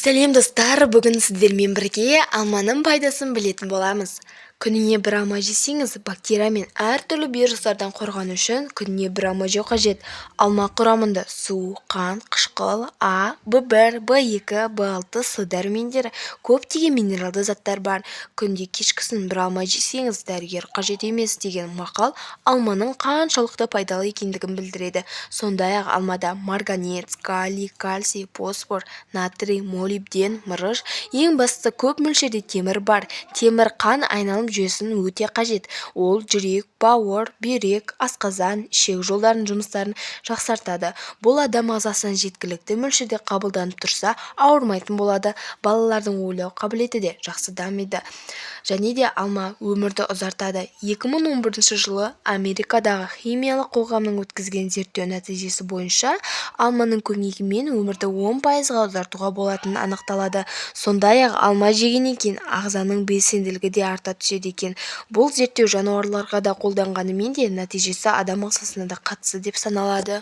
Сәлем достар, бүгін сіздермен бірге алманың пайдасын білетін боламыз. Күніне бір алма жесеңіз, бактерия мен әртүрлі вирустардан қорғану үшін күніне бір алма жеу қажет. Алма құрамында су, қант, қышқыл, А, В1, В2, В6, С дәрумендері, көптеген минералды заттар бар. Күнде кешкісін бір алма жесеңіз, дәрігер қажет емес деген мақал алманың қаншалықты пайдалы екендігін білдіреді. Сондай-ақ алмада марганец, калий, кальций, фосфор, натрий, молибден, мырыш, ең бастысы көп мөлшерде темір бар. Темір қан айналым жүйесін өте қажет. Ол жүрек, бауыр, бүйрек, асқазан, ішек жолдарының жұмыстарын жақсартады. Бұл адам ағзасынан жеткілікті мөлшерде қабылданып тұрса, ауырмайтын болады. Балалардың ойлау қабілеті де жақсы дамиды. Және де алма өмірді ұзартады. 2011 жылы Америкадағы химиялық қоғамның өткізген зерттеу нәтижесі бойынша алманың көмегімен өмірді 10%-ға ұзартуға болатыны анықталады. Сондай-ақ алма жегеннен кейін ағзаның белсенділігі де арта түседі екен. Бұл зерттеу жануарларға да қолданғанымен де нәтижесі адам ағзасына да қатысты деп саналады.